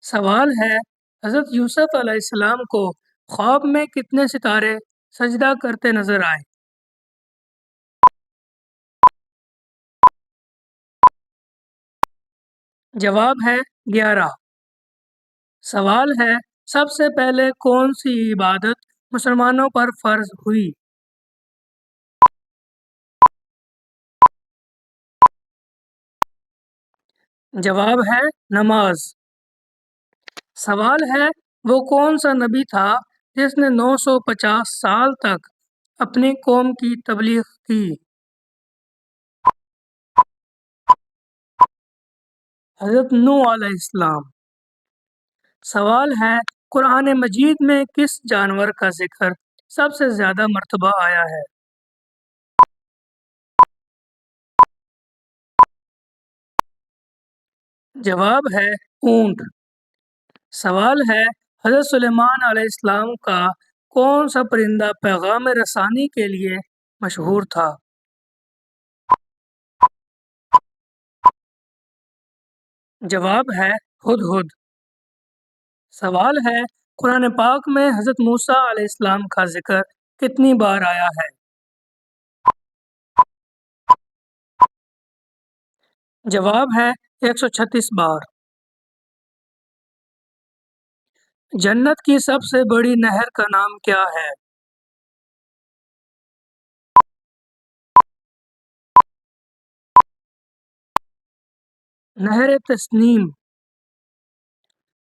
سوال ہے، حضرت یوسف علیہ السلام کو خواب میں کتنے ستارے سجدہ کرتے نظر آئے؟ جواب ہے 11۔ سوال ہے، سب سے پہلے کون سی عبادت مسلمانوں پر فرض ہوئی؟ جواب ہے نماز۔ سوال ہے، وہ کون سا نبی تھا جس نے 950 سال تک اپنی قوم کی تبلیغ کی؟ حضرت نوح علیہ السلام۔ سوال ہے، قرآن مجید میں کس جانور کا ذکر سب سے زیادہ مرتبہ آیا ہے؟ جواب ہے اونٹ۔ سوال ہے، حضرت سلیمان علیہ السلام کا کون سا پرندہ پیغام رسانی کے لیے مشہور تھا؟ جواب ہے ہدہد۔ سوال ہے، قرآن پاک میں حضرت موسیٰ علیہ السلام کا ذکر کتنی بار آیا ہے؟ جواب ہے 136 بار۔ جنت کی سب سے بڑی نہر کا نام کیا ہے؟ نہر تسنیم۔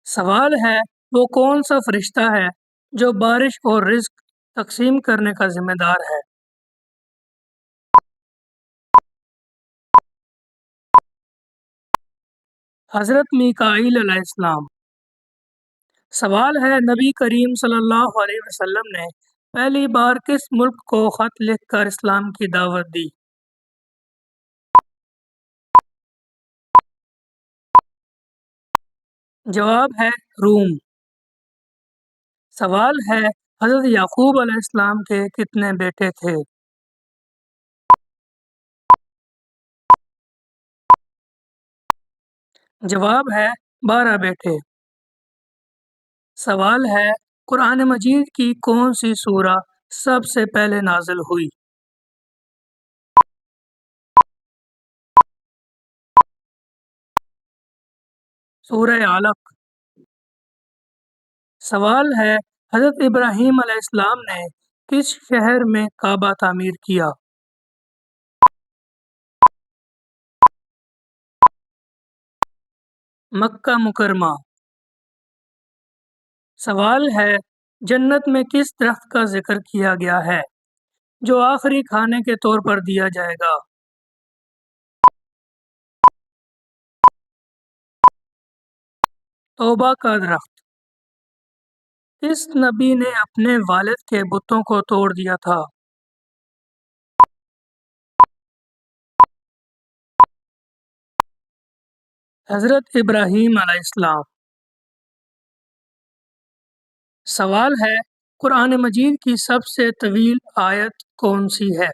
سوال ہے، وہ کون سا فرشتہ ہے جو بارش اور رزق تقسیم کرنے کا ذمہ دار ہے؟ حضرت میکائیل علیہ السلام۔ سوال ہے، نبی کریم صلی اللہ علیہ وسلم نے پہلی بار کس ملک کو خط لکھ کر اسلام کی دعوت دی؟ جواب ہے روم۔ سوال ہے، حضرت یعقوب علیہ السلام کے کتنے بیٹے تھے؟ جواب ہے 12 بیٹے۔ سوال ہے، قرآن مجید کی کون سی سورہ سب سے پہلے نازل ہوئی؟ سورہ علق۔ سوال ہے، حضرت ابراہیم علیہ السلام نے کس شہر میں کعبہ تعمیر کیا؟ مکہ مکرمہ۔ سوال ہے، جنت میں کس درخت کا ذکر کیا گیا ہے جو آخری کھانے کے طور پر دیا جائے گا؟ توبہ کا درخت۔ کس نبی نے اپنے والد کے بتوں کو توڑ دیا تھا؟ حضرت ابراہیم علیہ السلام۔ سوال ہے، قرآن مجید کی سب سے طویل آیت کون سی ہے؟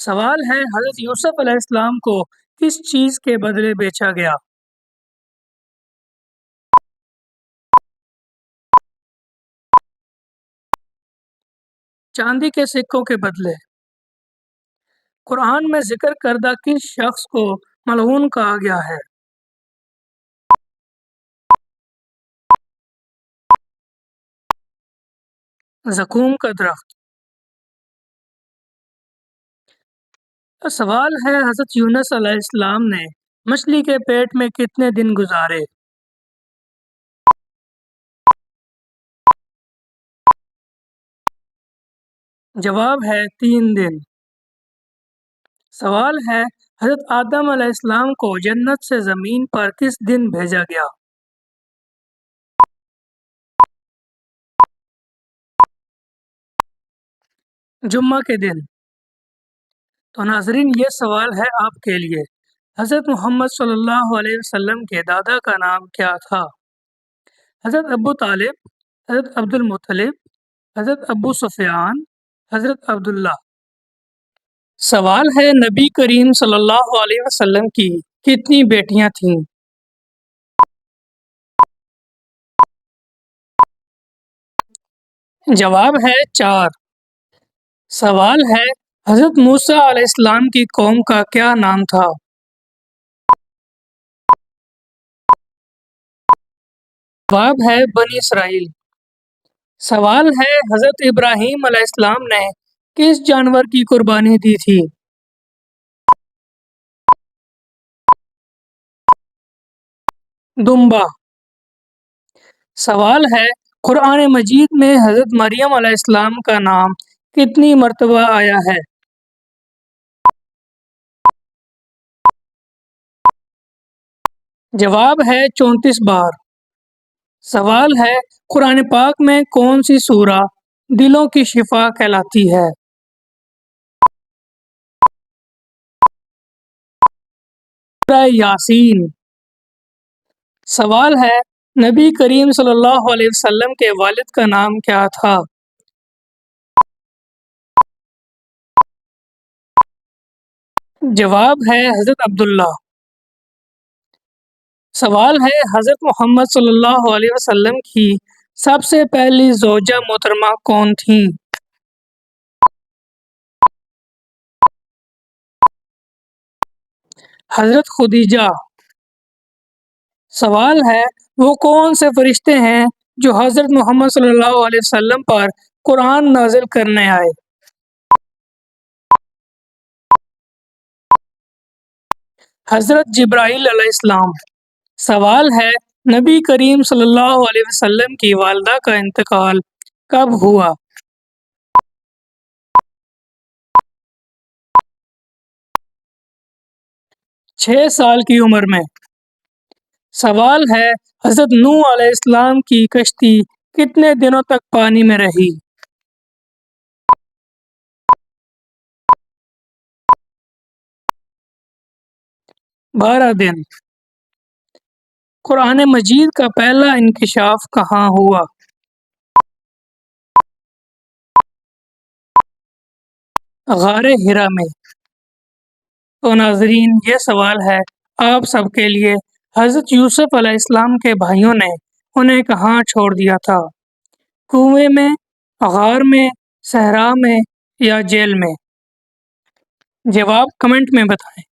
سوال ہے، حضرت یوسف علیہ السلام کو کس چیز کے بدلے بیچا گیا؟ چاندی کے سکوں کے بدلے۔ قرآن میں ذکر کردہ کس شخص کو ملعون کہا گیا ہے؟ زقوم کا درخت۔ سوال ہے، حضرت یونس علیہ السلام نے مچھلی کے پیٹ میں کتنے دن گزارے؟ جواب ہے 3 دن۔ سوال ہے، حضرت آدم علیہ السلام کو جنت سے زمین پر کس دن بھیجا گیا؟ جمعہ کے دن۔ تو ناظرین، یہ سوال ہے آپ کے لیے، حضرت محمد صلی اللہ علیہ وسلم کے دادا کا نام کیا تھا؟ حضرت ابو طالب، حضرت عبد المطلب، حضرت ابو سفیان، حضرت عبداللہ۔ سوال ہے نبی کریم صلی اللہ علیہ وسلم کی کتنی بیٹیاں تھیں؟ جواب ہے 4۔ سوال ہے حضرت موسیٰ علیہ السلام کی قوم کا کیا نام تھا؟ جواب ہے بنی اسرائیل۔ سوال ہے حضرت ابراہیم علیہ السلام نے کس جانور کی قربانی دی تھی؟ دمبا۔ سوال ہے قرآن مجید میں حضرت مریم علیہ السلام کا نام کتنی مرتبہ آیا ہے؟ جواب ہے 34 بار۔ سوال ہے قرآن پاک میں کون سی سورہ دلوں کی شفا کہلاتی ہے؟ سورہ یاسین۔ سوال ہے نبی کریم صلی اللہ علیہ وسلم کے والد کا نام کیا تھا؟ جواب ہے حضرت عبداللہ۔ سوال ہے حضرت محمد صلی اللہ علیہ وسلم کی سب سے پہلی زوجہ محترمہ کون تھیں؟ حضرت خدیجہ۔ سوال ہے وہ کون سے فرشتے ہیں جو حضرت محمد صلی اللہ علیہ وسلم پر قرآن نازل کرنے آئے؟ حضرت جبرائیل علیہ السلام۔ سوال ہے نبی کریم صلی اللہ علیہ وسلم کی والدہ کا انتقال کب ہوا؟ 6 سال کی عمر میں۔ سوال ہے حضرت نوح علیہ السلام کی کشتی کتنے دنوں تک پانی میں رہی؟ 12 دن۔ قرآن مجید کا پہلا انکشاف کہاں ہوا؟ غار حرا میں۔ تو ناظرین یہ سوال ہے آپ سب کے لیے، حضرت یوسف علیہ السلام کے بھائیوں نے انہیں کہاں چھوڑ دیا تھا؟ کنویں میں، غار میں، صحرا میں یا جیل میں؟ جواب کمنٹ میں بتائیں۔